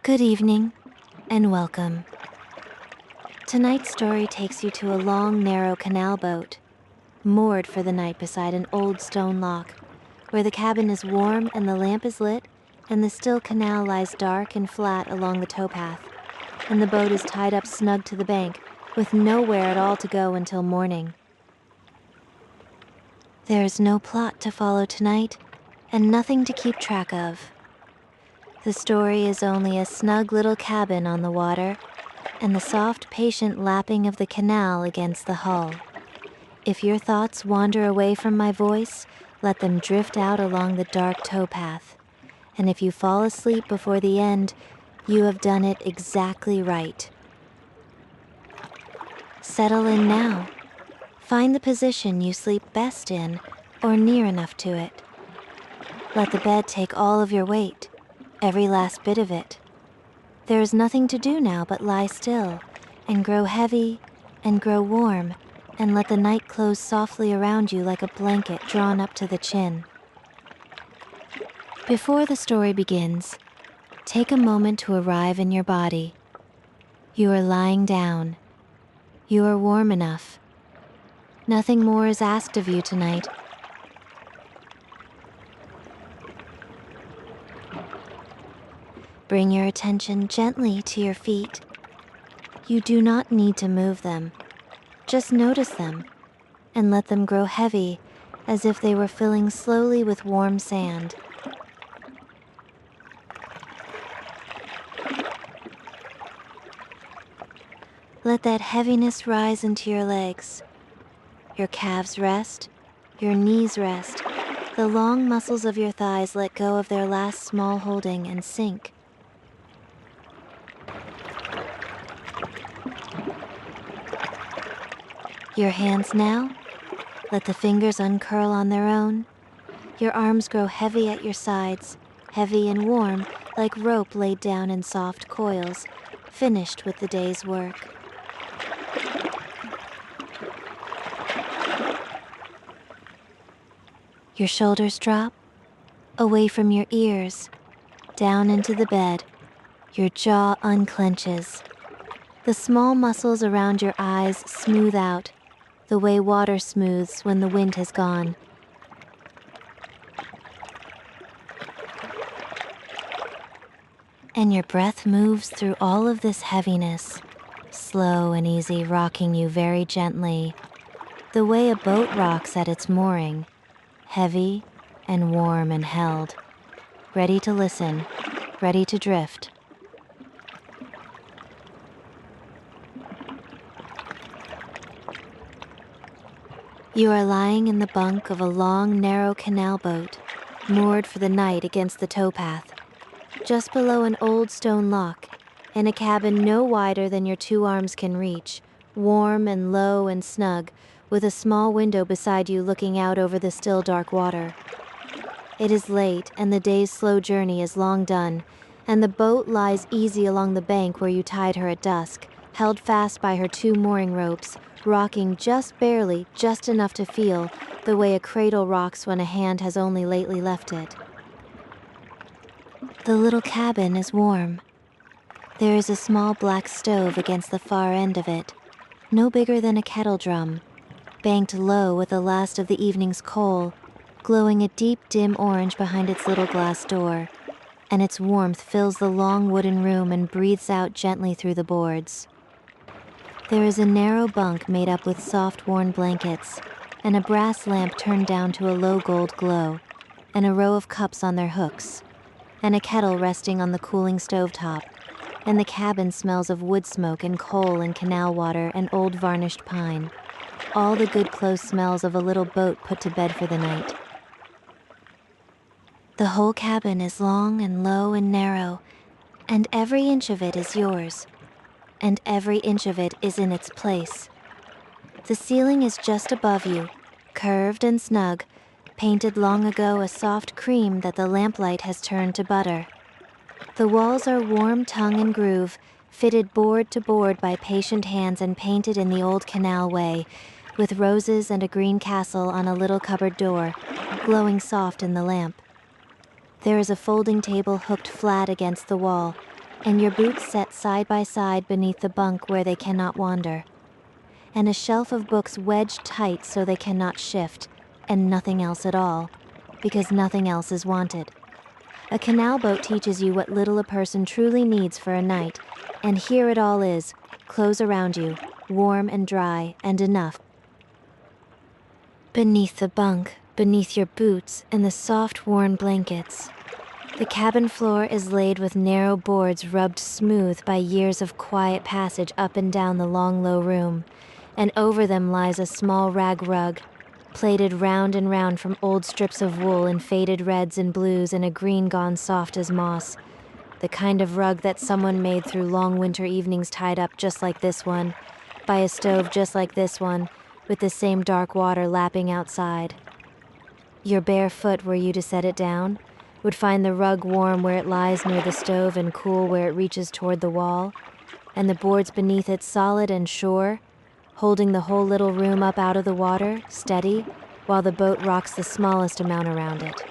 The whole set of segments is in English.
Good evening, and welcome. Tonight's story takes you to a long, narrow canal boat, moored for the night beside an old stone lock, where the cabin is warm and the lamp is lit, and the still canal lies dark and flat along the towpath, and the boat is tied up snug to the bank, with nowhere at all to go until morning. There is no plot to follow tonight, and nothing to keep track of. The story is only a snug little cabin on the water, and the soft, patient lapping of the canal against the hull. If your thoughts wander away from my voice, let them drift out along the dark towpath. And if you fall asleep before the end, you have done it exactly right. Settle in now. Find the position you sleep best in, or near enough to it. Let the bed take all of your weight, every last bit of it. There is nothing to do now but lie still, and grow heavy, and grow warm, and let the night close softly around you like a blanket drawn up to the chin. Before the story begins, take a moment to arrive in your body. You are lying down. You are warm enough. Nothing more is asked of you tonight. Bring your attention gently to your feet. You do not need to move them. Just notice them, and let them grow heavy, as if they were filling slowly with warm sand. Let that heaviness rise into your legs. Your calves rest, your knees rest. The long muscles of your thighs let go of their last small holding and sink. Your hands now, let the fingers uncurl on their own. Your arms grow heavy at your sides, heavy and warm, like rope laid down in soft coils, finished with the day's work. Your shoulders drop, away from your ears, down into the bed. Your jaw unclenches. The small muscles around your eyes smooth out, the way water smooths when the wind has gone. And your breath moves through all of this heaviness, slow and easy, rocking you very gently, the way a boat rocks at its mooring, heavy and warm and held, ready to listen, ready to drift. You are lying in the bunk of a long, narrow canal boat, moored for the night against the towpath, just below an old stone lock, in a cabin no wider than your two arms can reach, warm and low and snug, with a small window beside you looking out over the still dark water. It is late, and the day's slow journey is long done, and the boat lies easy along the bank where you tied her at dusk, held fast by her two mooring ropes, rocking just barely, just enough to feel, the way a cradle rocks when a hand has only lately left it. The little cabin is warm. There is a small black stove against the far end of it, no bigger than a kettle drum, banked low with the last of the evening's coal, glowing a deep, dim orange behind its little glass door, and its warmth fills the long wooden room and breathes out gently through the boards. There is a narrow bunk made up with soft, worn blankets, and a brass lamp turned down to a low gold glow, and a row of cups on their hooks, and a kettle resting on the cooling stovetop, and the cabin smells of wood smoke and coal and canal water and old varnished pine, all the good close smells of a little boat put to bed for the night. The whole cabin is long and low and narrow, and every inch of it is yours, and every inch of it is in its place. The ceiling is just above you, curved and snug, painted long ago a soft cream that the lamplight has turned to butter. The walls are warm tongue and groove, fitted board to board by patient hands and painted in the old canal way, with roses and a green castle on a little cupboard door, glowing soft in the lamp. There is a folding table hooked flat against the wall, and your boots set side by side beneath the bunk where they cannot wander, and a shelf of books wedged tight so they cannot shift, and nothing else at all, because nothing else is wanted. A canal boat teaches you what little a person truly needs for a night, and here it all is, clothes around you, warm and dry and enough. Beneath the bunk, beneath your boots and the soft worn blankets, the cabin floor is laid with narrow boards rubbed smooth by years of quiet passage up and down the long low room, and over them lies a small rag rug, plaited round and round from old strips of wool in faded reds and blues and a green gone soft as moss, the kind of rug that someone made through long winter evenings tied up just like this one, by a stove just like this one, with the same dark water lapping outside. Your bare foot, were you to set it down, would find the rug warm where it lies near the stove and cool where it reaches toward the wall, and the boards beneath it solid and sure, holding the whole little room up out of the water, steady, while the boat rocks the smallest amount around it.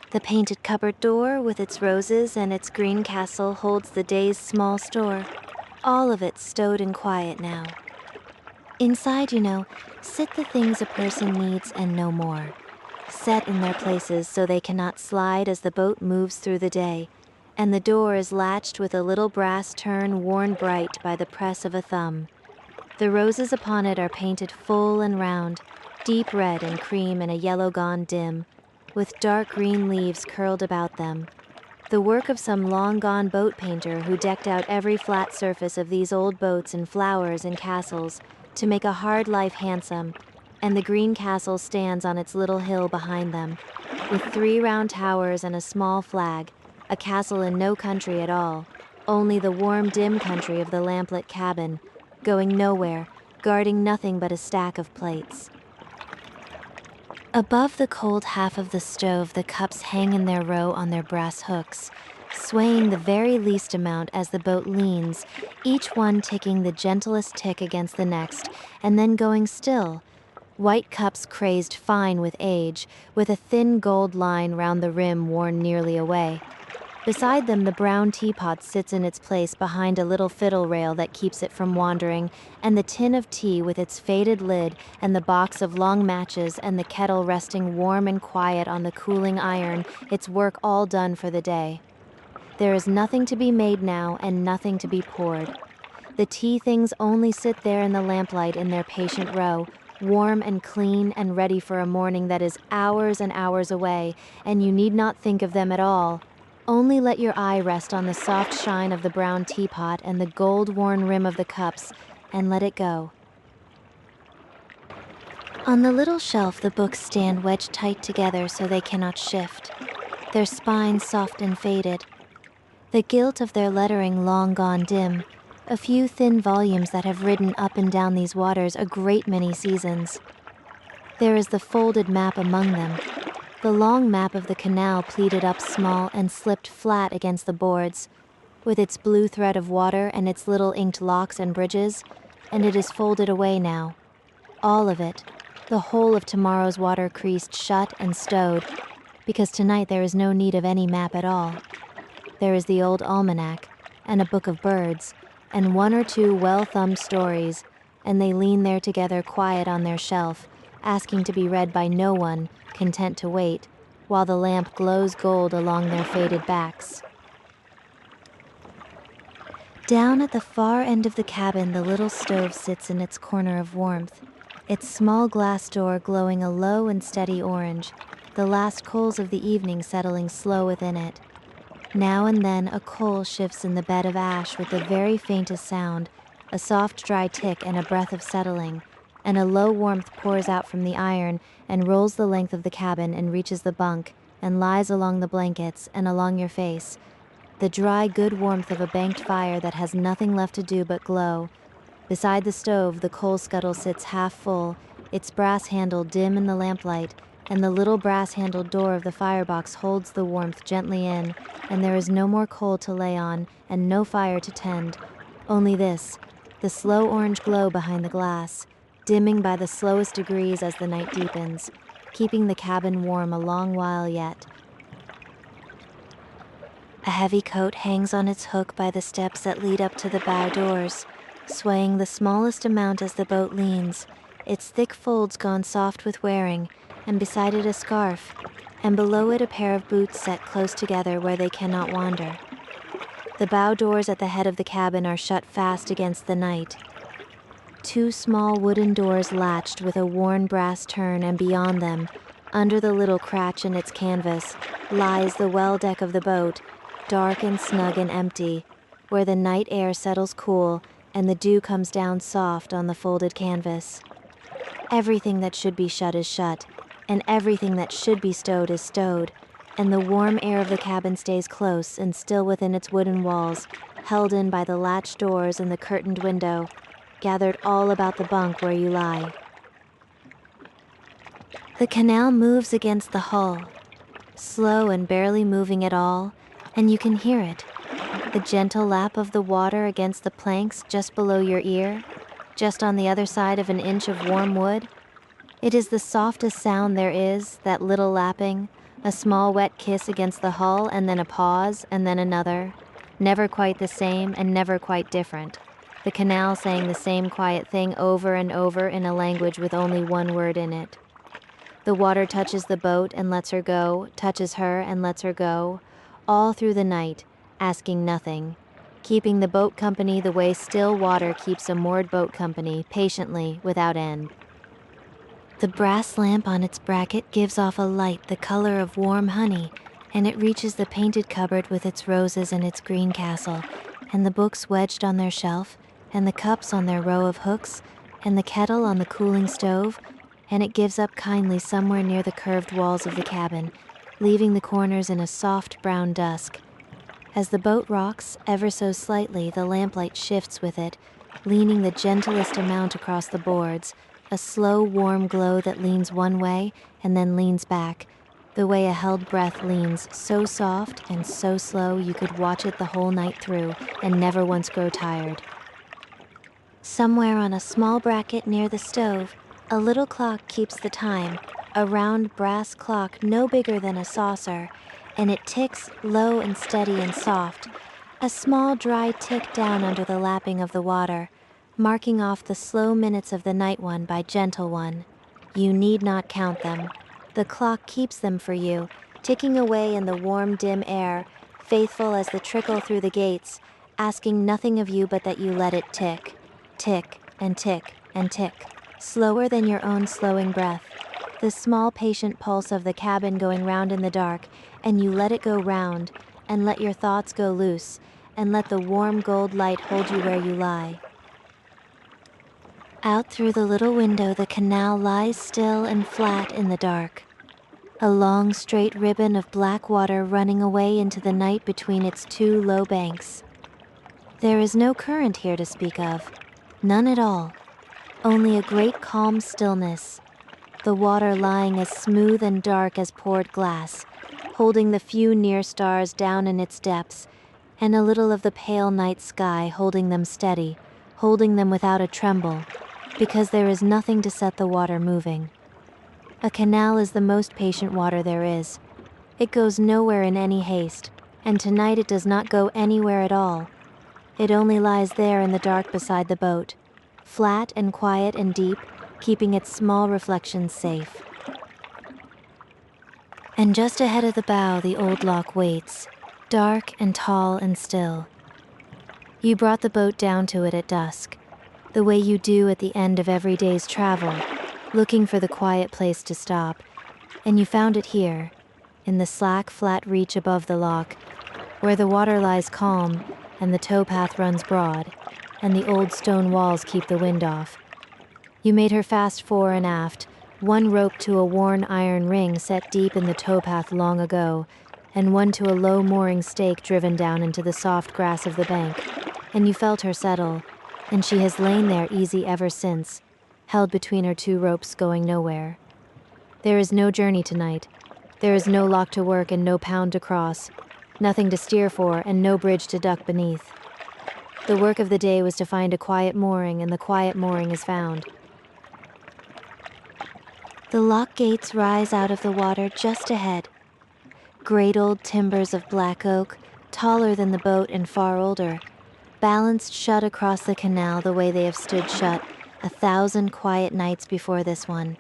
The painted cupboard door with its roses and its green castle holds the day's small store, all of it stowed in quiet now. Inside, sit the things a person needs and no more, set in their places so they cannot slide as the boat moves through the day, and the door is latched with a little brass turn worn bright by the press of a thumb. The roses upon it are painted full and round, deep red and cream and a yellow gone dim, with dark green leaves curled about them, the work of some long-gone boat painter who decked out every flat surface of these old boats in flowers and castles to make a hard life handsome, and the green castle stands on its little hill behind them, with 3 round towers and a small flag, a castle in no country at all, only the warm, dim country of the lamplit cabin, going nowhere, guarding nothing but a stack of plates. Above the cold half of the stove, the cups hang in their row on their brass hooks, swaying the very least amount as the boat leans, each one ticking the gentlest tick against the next, and then going still. White cups crazed fine with age, with a thin gold line round the rim worn nearly away. Beside them, the brown teapot sits in its place behind a little fiddle rail that keeps it from wandering, and the tin of tea with its faded lid and the box of long matches and the kettle resting warm and quiet on the cooling iron, its work all done for the day. There is nothing to be made now and nothing to be poured. The tea things only sit there in the lamplight in their patient row, warm and clean and ready for a morning that is hours and hours away, and you need not think of them at all. Only let your eye rest on the soft shine of the brown teapot and the gold-worn rim of the cups, and let it go. On the little shelf, the books stand wedged tight together so they cannot shift, their spines soft and faded, the gilt of their lettering long gone dim, a few thin volumes that have ridden up and down these waters a great many seasons. There is the folded map among them, the long map of the canal pleated up small and slipped flat against the boards, with its blue thread of water and its little inked locks and bridges, and it is folded away now. All of it, the whole of tomorrow's water creased shut and stowed, because tonight there is no need of any map at all. There is the old almanac, and a book of birds, and 1 or 2 well-thumbed stories, and they lean there together quiet on their shelf, asking to be read by no one, content to wait, while the lamp glows gold along their faded backs. Down at the far end of the cabin, the little stove sits in its corner of warmth, its small glass door glowing a low and steady orange, the last coals of the evening settling slow within it. Now and then a coal shifts in the bed of ash with the very faintest sound, a soft dry tick and a breath of settling, and a low warmth pours out from the iron and rolls the length of the cabin and reaches the bunk and lies along the blankets and along your face, the dry, good warmth of a banked fire that has nothing left to do but glow. Beside the stove, the coal scuttle sits half full, its brass handle dim in the lamplight, and the little brass-handled door of the firebox holds the warmth gently in, and there is no more coal to lay on and no fire to tend, only this, the slow orange glow behind the glass, dimming by the slowest degrees as the night deepens, keeping the cabin warm a long while yet. A heavy coat hangs on its hook by the steps that lead up to the bow doors, swaying the smallest amount as the boat leans, its thick folds gone soft with wearing, and beside it a scarf, and below it a pair of boots set close together where they cannot wander. The bow doors at the head of the cabin are shut fast against the night. Two small wooden doors latched with a worn brass turn, and beyond them, under the little cratch in its canvas, lies the well deck of the boat, dark and snug and empty, where the night air settles cool and the dew comes down soft on the folded canvas. Everything that should be shut is shut, and everything that should be stowed is stowed, and the warm air of the cabin stays close and still within its wooden walls, held in by the latched doors and the curtained window, gathered all about the bunk where you lie. The canal moves against the hull, slow and barely moving at all, and you can hear it, the gentle lap of the water against the planks just below your ear, just on the other side of an inch of warm wood. It is the softest sound there is, that little lapping, a small wet kiss against the hull, and then a pause, and then another, never quite the same and never quite different. The canal saying the same quiet thing over and over in a language with only one word in it. The water touches the boat and lets her go, touches her and lets her go, all through the night, asking nothing, keeping the boat company the way still water keeps a moored boat company, patiently, without end. The brass lamp on its bracket gives off a light the color of warm honey, and it reaches the painted cupboard with its roses and its green castle, and the books wedged on their shelf, and the cups on their row of hooks, and the kettle on the cooling stove, and it gives up kindly somewhere near the curved walls of the cabin, leaving the corners in a soft brown dusk. As the boat rocks, ever so slightly, the lamplight shifts with it, leaning the gentlest amount across the boards, a slow, warm glow that leans one way and then leans back, the way a held breath leans, so soft and so slow you could watch it the whole night through and never once grow tired. Somewhere on a small bracket near the stove, a little clock keeps the time, a round brass clock no bigger than a saucer, and it ticks low and steady and soft, a small dry tick down under the lapping of the water, marking off the slow minutes of the night one by gentle one. You need not count them. The clock keeps them for you, ticking away in the warm, dim air, faithful as the trickle through the gates, asking nothing of you but that you let it tick, tick and tick and tick, slower than your own slowing breath, the small patient pulse of the cabin going round in the dark, and you let it go round, and let your thoughts go loose, and let the warm gold light hold you where you lie. Out through the little window the canal lies still and flat in the dark, a long straight ribbon of black water running away into the night between its two low banks. There is no current here to speak of, none at all, only a great calm stillness, the water lying as smooth and dark as poured glass, holding the few near stars down in its depths, and a little of the pale night sky holding them steady, holding them without a tremble, because there is nothing to set the water moving. A canal is the most patient water there is. It goes nowhere in any haste, and tonight it does not go anywhere at all. It only lies there in the dark beside the boat, flat and quiet and deep, keeping its small reflections safe. And just ahead of the bow the old lock waits, dark and tall and still. You brought the boat down to it at dusk, the way you do at the end of every day's travel, looking for the quiet place to stop, and you found it here, in the slack, flat reach above the lock, where the water lies calm and the towpath runs broad, and the old stone walls keep the wind off. You made her fast fore and aft, one rope to a worn iron ring set deep in the towpath long ago, and one to a low mooring stake driven down into the soft grass of the bank, and you felt her settle, and she has lain there easy ever since, held between her two ropes going nowhere. There is no journey tonight. There is no lock to work and no pound to cross, nothing to steer for and no bridge to duck beneath. The work of the day was to find a quiet mooring, and the quiet mooring is found. The lock gates rise out of the water just ahead. Great old timbers of black oak, taller than the boat and far older, balanced shut across the canal the way they have stood shut 1,000 quiet nights before this one.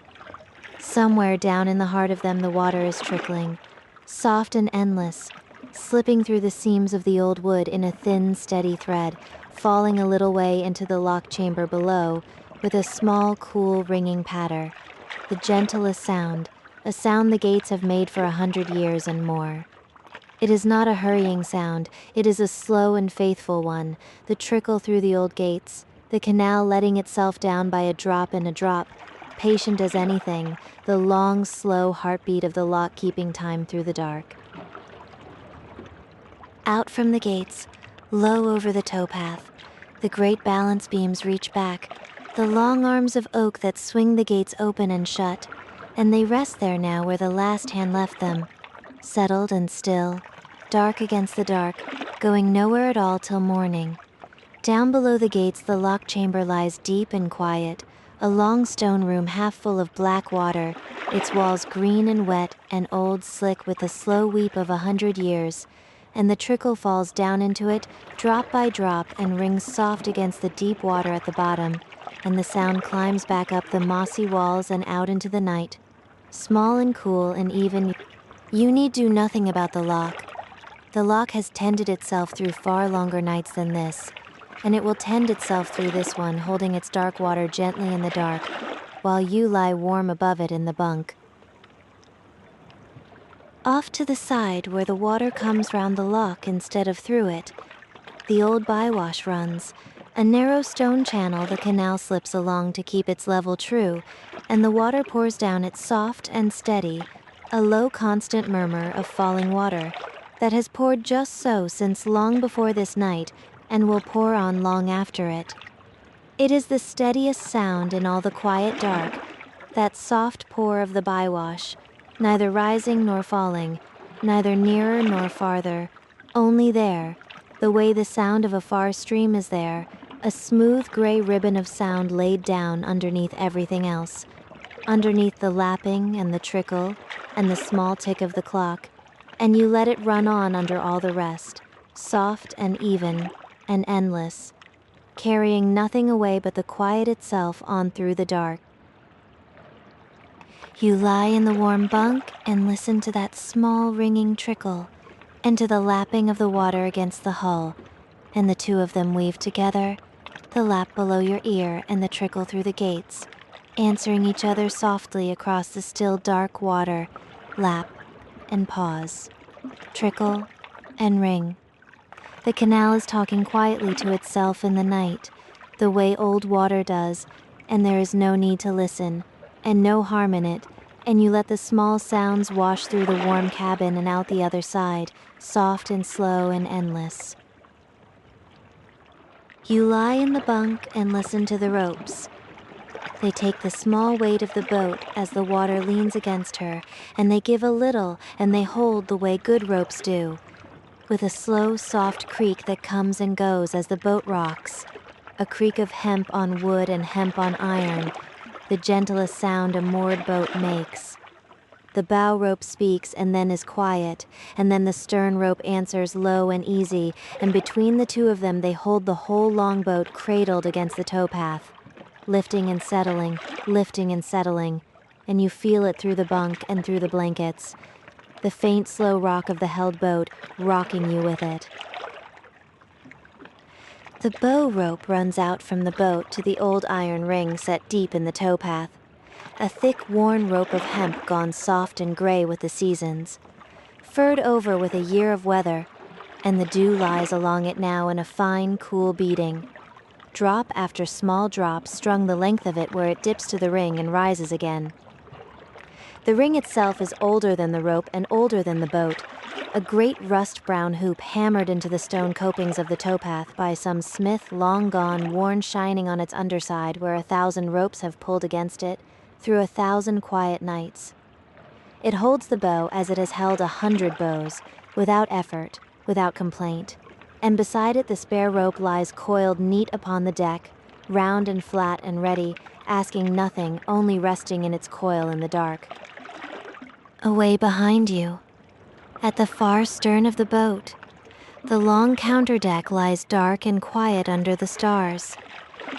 Somewhere down in the heart of them the water is trickling, soft and endless, slipping through the seams of the old wood in a thin, steady thread, falling a little way into the lock chamber below with a small, cool, ringing patter, the gentlest sound, a sound the gates have made for 100 years and more. It is not a hurrying sound, it is a slow and faithful one, the trickle through the old gates, the canal letting itself down by a drop and a drop, patient as anything, the long, slow heartbeat of the lock keeping time through the dark. Out from the gates, low over the towpath, the great balance beams reach back, the long arms of oak that swing the gates open and shut, and they rest there now where the last hand left them, settled and still, dark against the dark, going nowhere at all till morning. Down below the gates the lock chamber lies deep and quiet, a long stone room half full of black water, its walls green and wet and old slick with the slow weep of 100 years, and the trickle falls down into it, drop by drop, and rings soft against the deep water at the bottom, and the sound climbs back up the mossy walls and out into the night, small and cool and even. You need do nothing about the lock. The lock has tended itself through far longer nights than this, and it will tend itself through this one, holding its dark water gently in the dark, while you lie warm above it in the bunk. Off to the side, where the water comes round the lock instead of through it, the old bywash runs, a narrow stone channel the canal slips along to keep its level true, and the water pours down it soft and steady, a low constant murmur of falling water that has poured just so since long before this night and will pour on long after it. It is the steadiest sound in all the quiet dark, that soft pour of the bywash, neither rising nor falling, neither nearer nor farther, only there, the way the sound of a far stream is there, a smooth gray ribbon of sound laid down underneath everything else, underneath the lapping and the trickle and the small tick of the clock, and you let it run on under all the rest, soft and even and endless, carrying nothing away but the quiet itself on through the dark. You lie in the warm bunk and listen to that small ringing trickle, and to the lapping of the water against the hull, and the two of them weave together, the lap below your ear and the trickle through the gates, answering each other softly across the still dark water, lap and pause, trickle and ring. The canal is talking quietly to itself in the night, the way old water does, and there is no need to listen, and no harm in it, and you let the small sounds wash through the warm cabin and out the other side, soft and slow and endless. You lie in the bunk and listen to the ropes. They take the small weight of the boat as the water leans against her, and they give a little, and they hold the way good ropes do, with a slow, soft creak that comes and goes as the boat rocks, a creak of hemp on wood and hemp on iron, the gentlest sound a moored boat makes. The bow rope speaks and then is quiet, and then the stern rope answers low and easy, and between the two of them they hold the whole longboat cradled against the towpath, lifting and settling, and you feel it through the bunk and through the blankets, the faint slow rock of the held boat rocking you with it. The bow rope runs out from the boat to the old iron ring set deep in the towpath, a thick worn rope of hemp gone soft and gray with the seasons, furred over with a year of weather, and the dew lies along it now in a fine, cool beading. Drop after small drop strung the length of it where it dips to the ring and rises again. The ring itself is older than the rope and older than the boat, a great rust-brown hoop hammered into the stone copings of the towpath by some smith long gone, worn shining on its underside where 1,000 ropes have pulled against it, through 1,000 quiet nights. It holds the bow as it has held 100 bows, without effort, without complaint, and beside it the spare rope lies coiled neat upon the deck, round and flat and ready, asking nothing, only resting in its coil in the dark. Away behind you, at the far stern of the boat, The long counterdeck lies dark and quiet under the stars.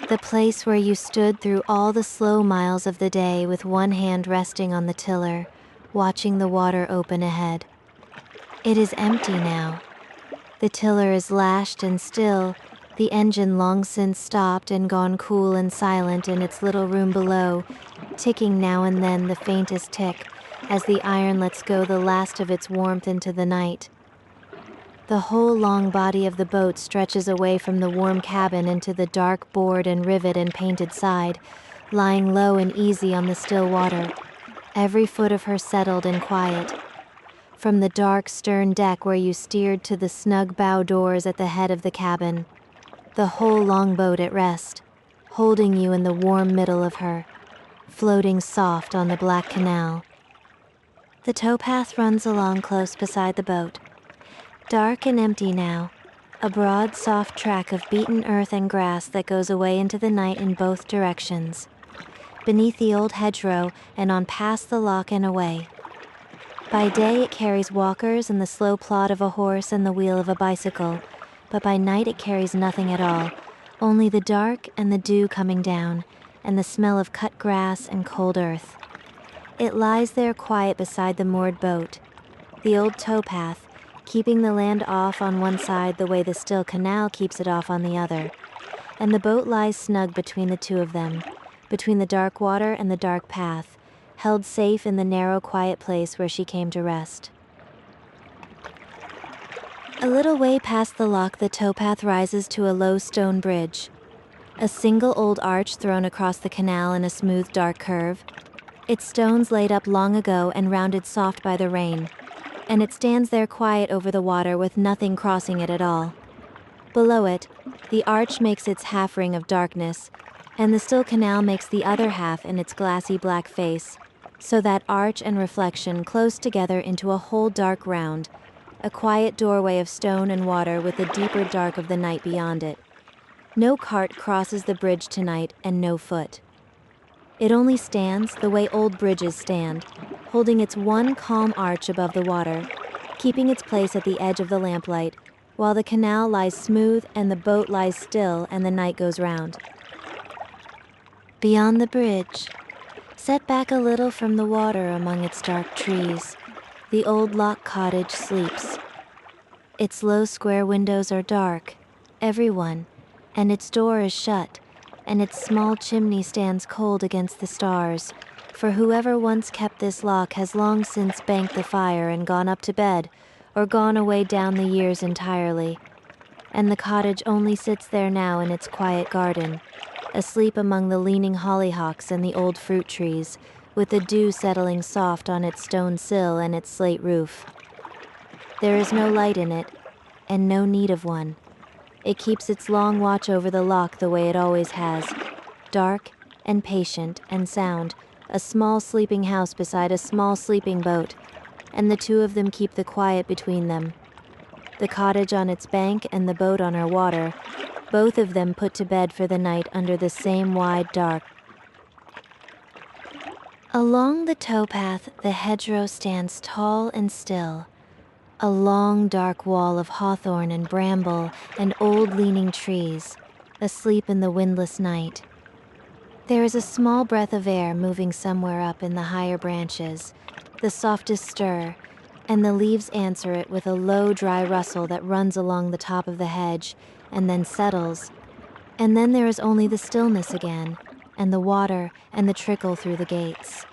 The place where you stood through all the slow miles of the day with one hand resting on the tiller, watching the water open ahead. It is empty now. The tiller is lashed and still, the engine long since stopped and gone cool and silent in its little room below, ticking now and then the faintest tick as the iron lets go the last of its warmth into the night. The whole long body of the boat stretches away from the warm cabin into the dark board and rivet and painted side, lying low and easy on the still water, every foot of her settled and quiet. From the dark stern deck where you steered to the snug bow doors at the head of the cabin, the whole long boat at rest, holding you in the warm middle of her, floating soft on the black canal. The towpath runs along close beside the boat. Dark and empty now, a broad, soft track of beaten earth and grass that goes away into the night in both directions, beneath the old hedgerow and on past the loch and away. By day it carries walkers and the slow plod of a horse and the wheel of a bicycle, but by night it carries nothing at all, only the dark and the dew coming down, and the smell of cut grass and cold earth. It lies there quiet beside the moored boat, the old towpath, keeping the land off on one side the way the still canal keeps it off on the other, and the boat lies snug between the two of them, between the dark water and the dark path, held safe in the narrow, quiet place where she came to rest. A little way past the loch, the towpath rises to a low stone bridge, a single old arch thrown across the canal in a smooth, dark curve, its stones laid up long ago and rounded soft by the rain, and it stands there quiet over the water with nothing crossing it at all. Below it, the arch makes its half ring of darkness, and the still canal makes the other half in its glassy black face, so that arch and reflection close together into a whole dark round, a quiet doorway of stone and water with the deeper dark of the night beyond it. No cart crosses the bridge tonight, and no foot. It only stands the way old bridges stand, holding its one calm arch above the water, keeping its place at the edge of the lamplight, while the canal lies smooth and the boat lies still and the night goes round. Beyond the bridge, set back a little from the water among its dark trees, the old loch cottage sleeps. Its low square windows are dark, every one, and its door is shut, and its small chimney stands cold against the stars, for whoever once kept this loch has long since banked the fire and gone up to bed, or gone away down the years entirely. And the cottage only sits there now in its quiet garden, asleep among the leaning hollyhocks and the old fruit trees, with the dew settling soft on its stone sill and its slate roof. There is no light in it, and no need of one. It keeps its long watch over the loch the way it always has, dark and patient and sound, a small sleeping house beside a small sleeping boat, and the two of them keep the quiet between them. The cottage on its bank and the boat on her water, both of them put to bed for the night under the same wide dark. Along the towpath, the hedgerow stands tall and still, a long dark wall of hawthorn and bramble and old leaning trees, asleep in the windless night. There is a small breath of air moving somewhere up in the higher branches, the softest stir, and the leaves answer it with a low dry rustle that runs along the top of the hedge and then settles, and then there is only the stillness again, and the water and the trickle through the gates.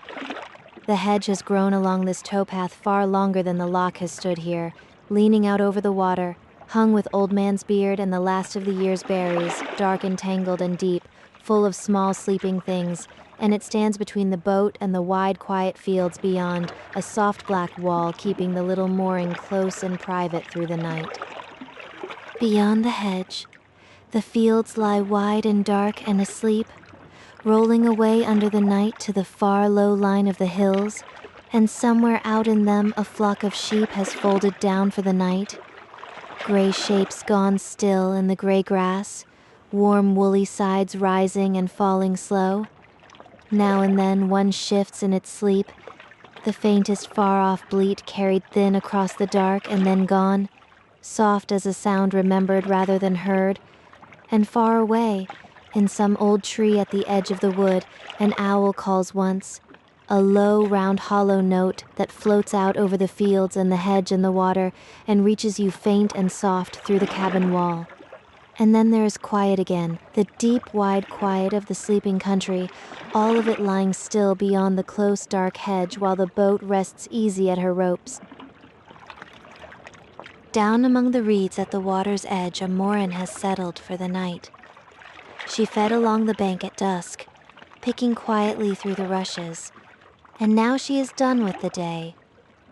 The hedge has grown along this towpath far longer than the loch has stood here, leaning out over the water, hung with old man's beard and the last of the year's berries, dark and tangled and deep, full of small sleeping things, and it stands between the boat and the wide quiet fields beyond, a soft black wall keeping the little mooring close and private through the night. Beyond the hedge, the fields lie wide and dark and asleep, rolling away under the night to the far low line of the hills, and somewhere out in them a flock of sheep has folded down for the night. Gray shapes gone still in the gray grass, warm woolly sides rising and falling slow. Now and then one shifts in its sleep, the faintest far-off bleat carried thin across the dark and then gone, soft as a sound remembered rather than heard, and far away, in some old tree at the edge of the wood, an owl calls once, a low, round, hollow note that floats out over the fields and the hedge and the water and reaches you faint and soft through the cabin wall. And then there is quiet again, the deep, wide quiet of the sleeping country, all of it lying still beyond the close, dark hedge while the boat rests easy at her ropes. Down among the reeds at the water's edge, a moran has settled for the night. She fed along the bank at dusk, picking quietly through the rushes, and now she is done with the day,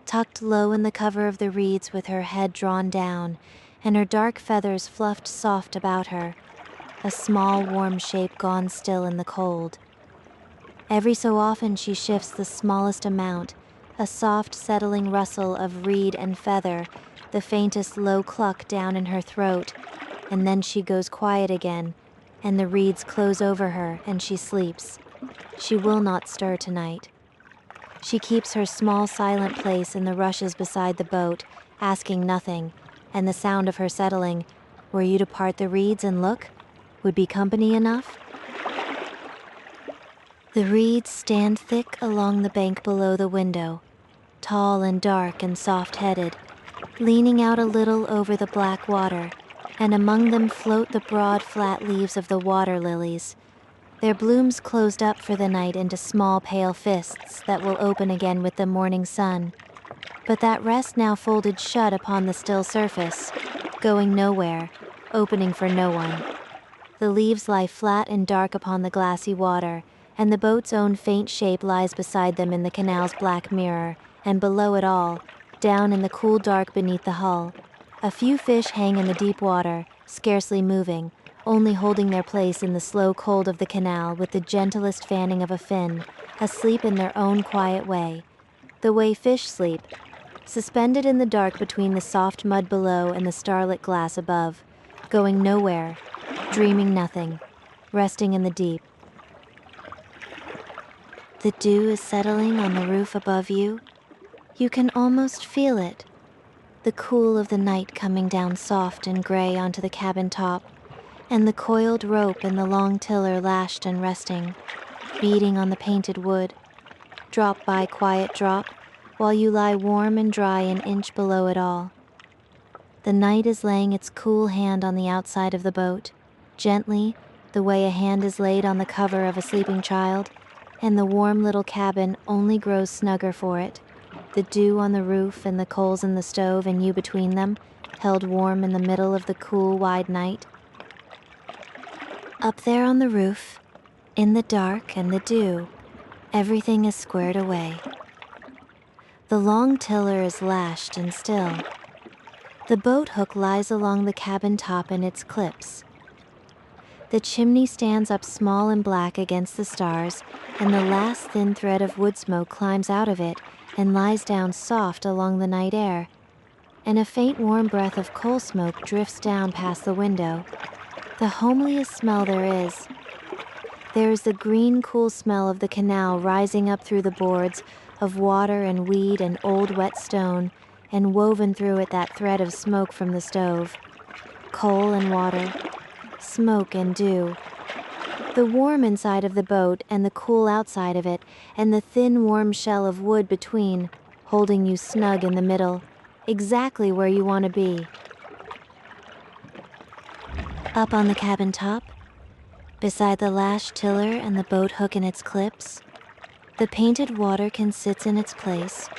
tucked low in the cover of the reeds with her head drawn down and her dark feathers fluffed soft about her, a small warm shape gone still in the cold. Every so often she shifts the smallest amount, a soft settling rustle of reed and feather, the faintest low cluck down in her throat, and then she goes quiet again, and the reeds close over her and she sleeps. She will not stir tonight. She keeps her small silent place in the rushes beside the boat, asking nothing, and the sound of her settling, were you to part the reeds and look, would be company enough? The reeds stand thick along the bank below the window, tall and dark and soft-headed, leaning out a little over the black water, and among them float the broad, flat leaves of the water lilies, their blooms closed up for the night into small, pale fists that will open again with the morning sun, but that rest now folded shut upon the still surface, going nowhere, opening for no one. The leaves lie flat and dark upon the glassy water, and the boat's own faint shape lies beside them in the canal's black mirror, and below it all, down in the cool dark beneath the hull, a few fish hang in the deep water, scarcely moving, only holding their place in the slow cold of the canal with the gentlest fanning of a fin, asleep in their own quiet way, the way fish sleep, suspended in the dark between the soft mud below and the starlit glass above, going nowhere, dreaming nothing, resting in the deep. The dew is settling on the roof above you. You can almost feel it, the cool of the night coming down soft and gray onto the cabin top, and the coiled rope and the long tiller lashed and resting, beating on the painted wood, drop by quiet drop, while you lie warm and dry an inch below it all. The night is laying its cool hand on the outside of the boat, gently, the way a hand is laid on the cover of a sleeping child, and the warm little cabin only grows snugger for it, the dew on the roof and the coals in the stove and you between them, held warm in the middle of the cool, wide night. Up there on the roof, in the dark and the dew, everything is squared away. The long tiller is lashed and still. The boat hook lies along the cabin top in its clips. The chimney stands up small and black against the stars, and the last thin thread of wood smoke climbs out of it and lies down soft along the night air, and a faint warm breath of coal smoke drifts down past the window. The homeliest smell there is. There is the green, cool smell of the canal rising up through the boards, of water and weed and old wet stone, and woven through it that thread of smoke from the stove. Coal and water, smoke and dew. The warm inside of the boat and the cool outside of it, and the thin warm shell of wood between, holding you snug in the middle, exactly where you want to be. Up on the cabin top, beside the lashed tiller and the boat hook in its clips, the painted water can sits in its place,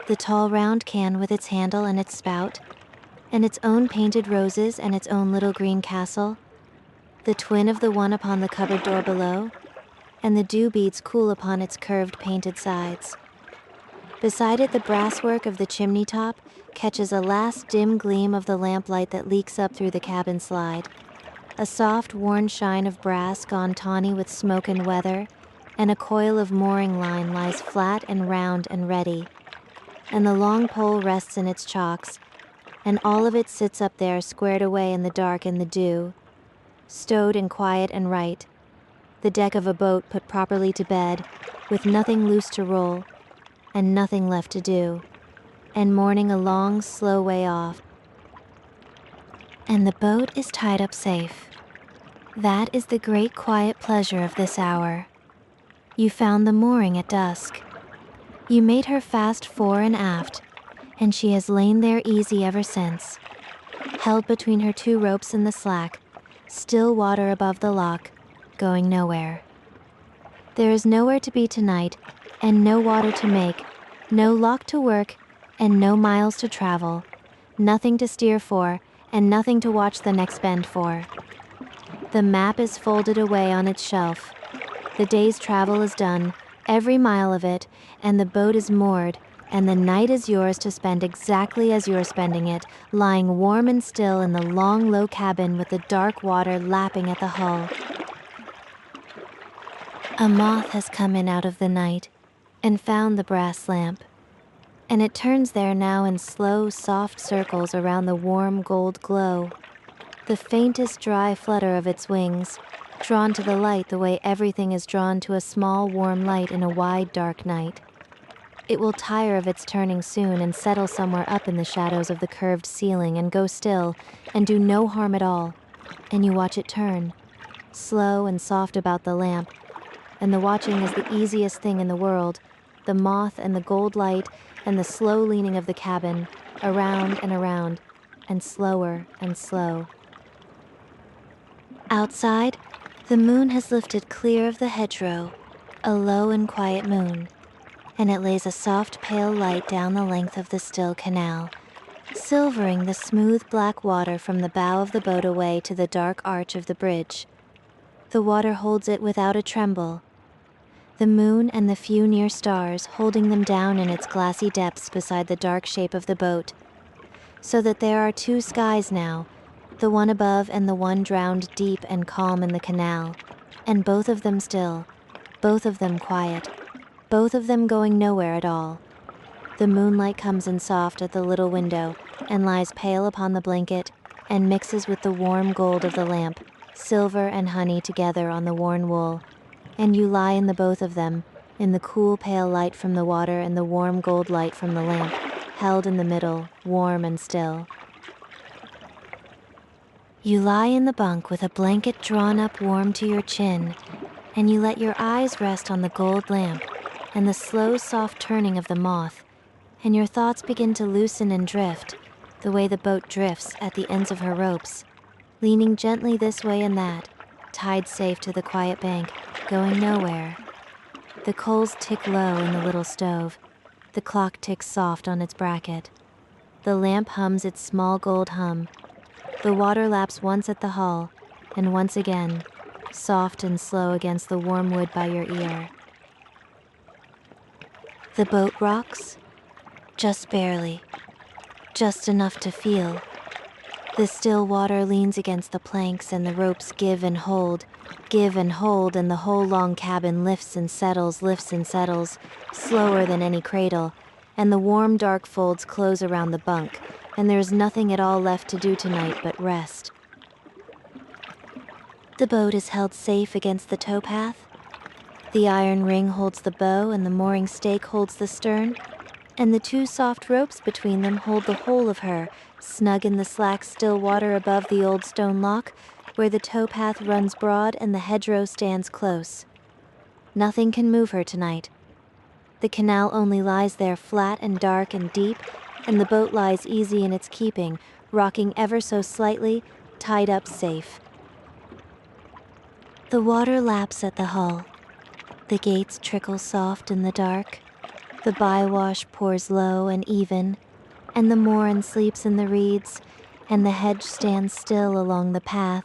the tall round can with its handle and its spout, and its own painted roses and its own little green castle, the twin of the one upon the cupboard door below, and the dew beads cool upon its curved painted sides. Beside it, the brasswork of the chimney top catches a last dim gleam of the lamplight that leaks up through the cabin slide, a soft, worn shine of brass gone tawny with smoke and weather, and a coil of mooring line lies flat and round and ready, and the long pole rests in its chocks, and all of it sits up there squared away in the dark and the dew, stowed and quiet and right, the deck of a boat put properly to bed, with nothing loose to roll, and nothing left to do, and morning a long, slow way off, and the boat is tied up safe. That is the great quiet pleasure of this hour. You found the mooring at dusk. You made her fast fore and aft, and she has lain there easy ever since, held between her two ropes in the slack, still water above the lock, going nowhere. There is nowhere to be tonight, and no water to make, no lock to work, and no miles to travel, nothing to steer for, and nothing to watch the next bend for. The map is folded away on its shelf. The day's travel is done, every mile of it, and the boat is moored, and the night is yours to spend exactly as you're spending it, lying warm and still in the long, low cabin with the dark water lapping at the hull. A moth has come in out of the night and found the brass lamp, and it turns there now in slow, soft circles around the warm gold glow. The faintest dry flutter of its wings, drawn to the light the way everything is drawn to a small warm light in a wide dark night. It will tire of its turning soon and settle somewhere up in the shadows of the curved ceiling and go still and do no harm at all, and you watch it turn, slow and soft about the lamp, and the watching is the easiest thing in the world, the moth and the gold light and the slow leaning of the cabin, around, and slower and slow. Outside, the moon has lifted clear of the hedgerow, a low and quiet moon, and it lays a soft pale light down the length of the still canal, silvering the smooth black water from the bow of the boat away to the dark arch of the bridge. The water holds it without a tremble, the moon and the few near stars holding them down in its glassy depths beside the dark shape of the boat, so that there are two skies now, the one above and the one drowned deep and calm in the canal, and both of them still, both of them quiet, both of them going nowhere at all. The moonlight comes in soft at the little window and lies pale upon the blanket and mixes with the warm gold of the lamp, silver and honey together on the worn wool, and you lie in the both of them, in the cool pale light from the water and the warm gold light from the lamp, held in the middle, warm and still. You lie in the bunk with a blanket drawn up warm to your chin, and you let your eyes rest on the gold lamp and the slow, soft turning of the moth, and your thoughts begin to loosen and drift, the way the boat drifts at the ends of her ropes, leaning gently this way and that, tied safe to the quiet bank, going nowhere. The coals tick low in the little stove. The clock ticks soft on its bracket. The lamp hums its small gold hum. The water laps once at the hull, and once again, soft and slow against the warm wood by your ear. The boat rocks, just barely, just enough to feel. The still water leans against the planks and the ropes give and hold, and the whole long cabin lifts and settles, slower than any cradle, and the warm dark folds close around the bunk, and there is nothing at all left to do tonight but rest. The boat is held safe against the towpath. The iron ring holds the bow and the mooring stake holds the stern, and the two soft ropes between them hold the whole of her, snug in the slack still water above the old stone lock, where the towpath runs broad and the hedgerow stands close. Nothing can move her tonight. The canal only lies there flat and dark and deep, and the boat lies easy in its keeping, rocking ever so slightly, tied up safe. The water laps at the hull. The gates trickle soft in the dark. The bywash pours low and even, and the moorhen sleeps in the reeds, and the hedge stands still along the path,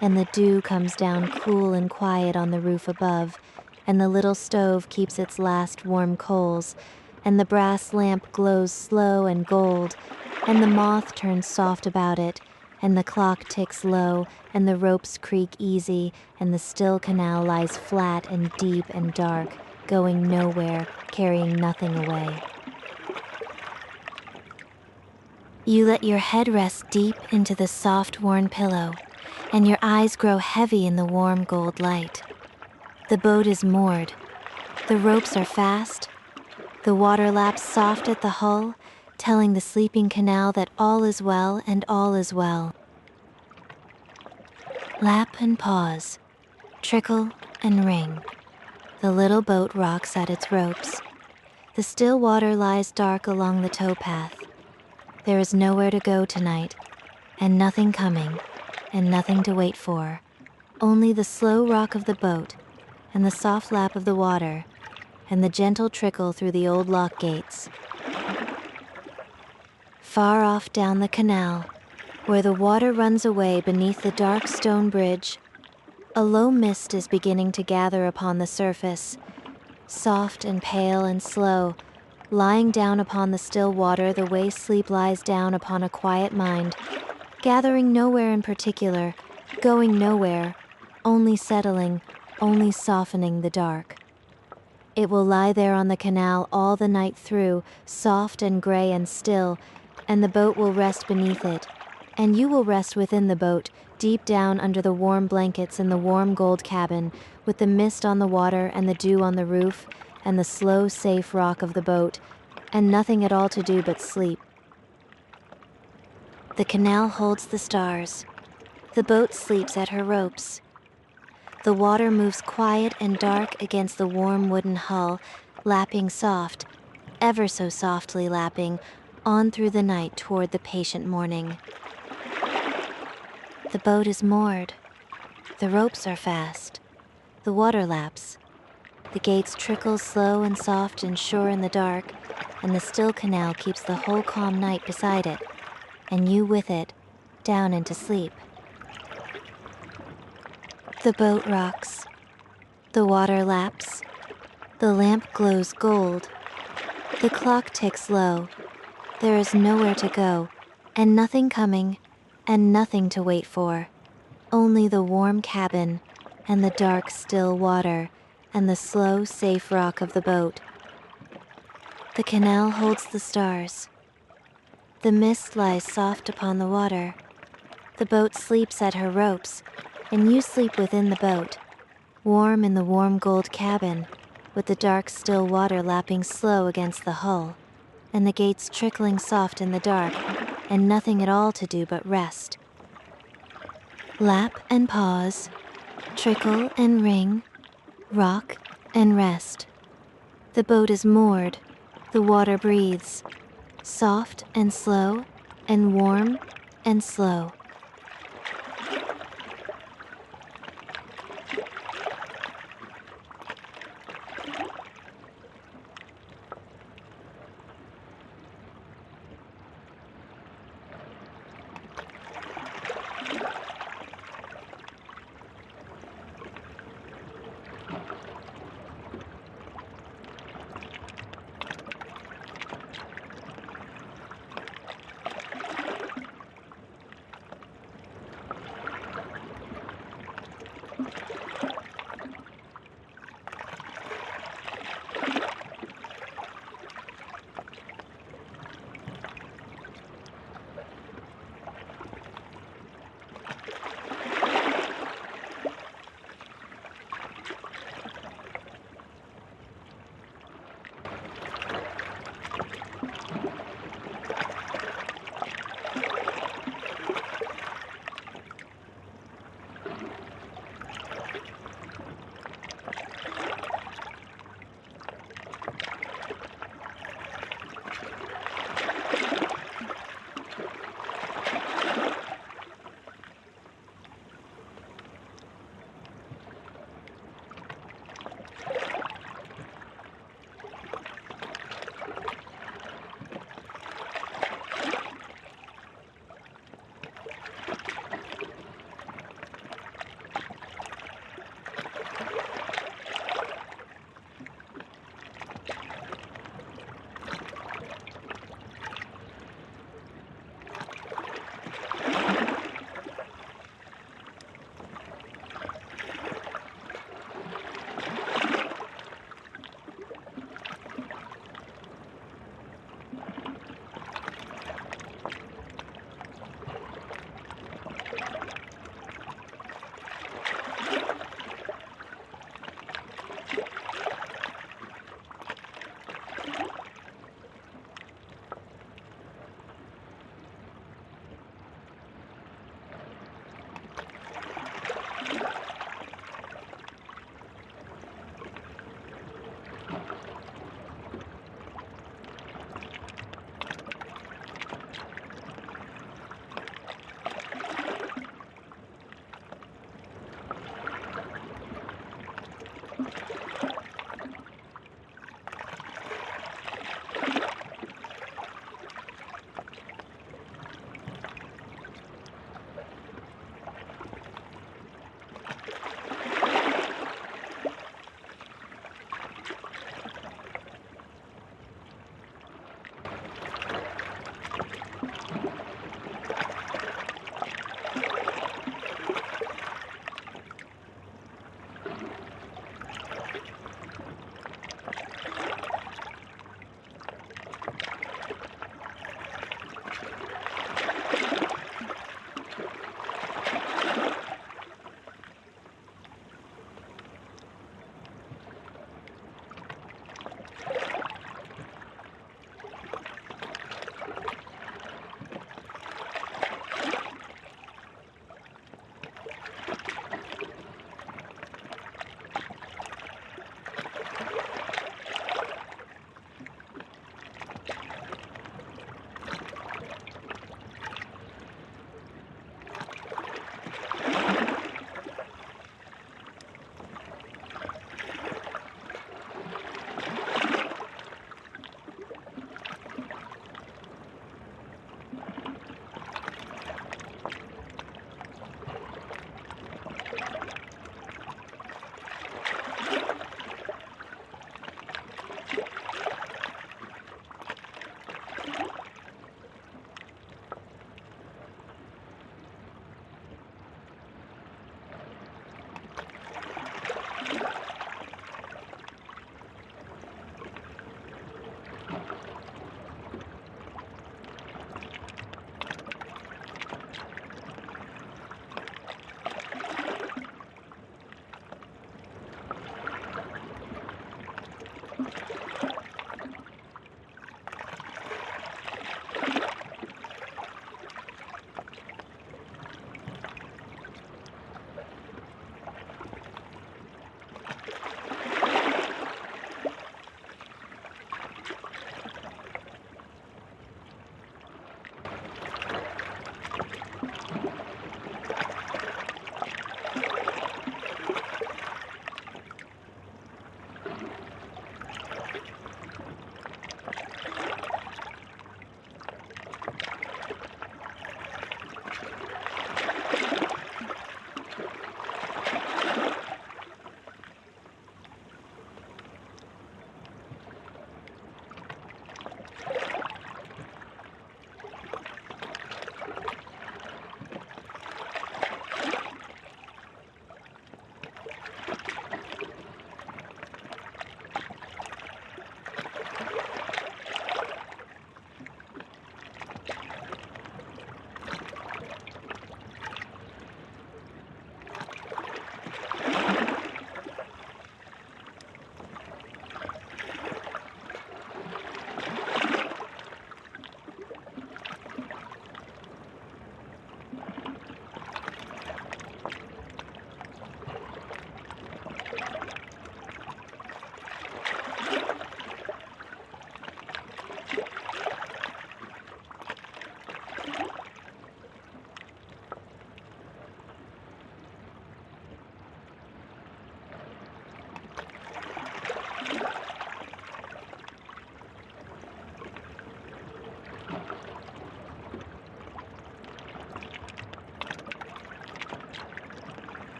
and the dew comes down cool and quiet on the roof above, and the little stove keeps its last warm coals, and the brass lamp glows slow and gold, and the moth turns soft about it, and the clock ticks low, and the ropes creak easy, and the still canal lies flat and deep and dark, going nowhere, carrying nothing away. You let your head rest deep into the soft, worn pillow, and your eyes grow heavy in the warm gold light. The boat is moored. The ropes are fast. The water laps soft at the hull, telling the sleeping canal that all is well and all is well. Lap and pause, trickle and ring. The little boat rocks at its ropes. The still water lies dark along the towpath. There is nowhere to go tonight, and nothing coming, and nothing to wait for. Only the slow rock of the boat, and the soft lap of the water, and the gentle trickle through the old lock gates. Far off down the canal, where the water runs away beneath the dark stone bridge, a low mist is beginning to gather upon the surface, soft and pale and slow, lying down upon the still water the way sleep lies down upon a quiet mind, gathering nowhere in particular, going nowhere, only settling, only softening the dark. It will lie there on the canal all the night through, soft and gray and still, and the boat will rest beneath it, and you will rest within the boat, deep down under the warm blankets in the warm gold cabin, with the mist on the water and the dew on the roof, and the slow, safe rock of the boat, and nothing at all to do but sleep. The canal holds the stars. The boat sleeps at her ropes. The water moves quiet and dark against the warm wooden hull, lapping soft, ever so softly lapping, on through the night toward the patient morning. The boat is moored. The ropes are fast. The water laps. The gates trickle slow and soft and sure in the dark, and the still canal keeps the whole calm night beside it, and you with it, down into sleep. The boat rocks. The water laps. The lamp glows gold. The clock ticks low. There is nowhere to go, and nothing coming, and nothing to wait for. Only the warm cabin, and the dark, still water, and the slow, safe rock of the boat. The canal holds the stars. The mist lies soft upon the water. The boat sleeps at her ropes, and you sleep within the boat, warm in the warm gold cabin, with the dark, still water lapping slow against the hull, and the gates trickling soft in the dark, and nothing at all to do but rest. Lap and pause, trickle and ring, rock and rest. The boat is moored, the water breathes, soft and slow, and warm and slow.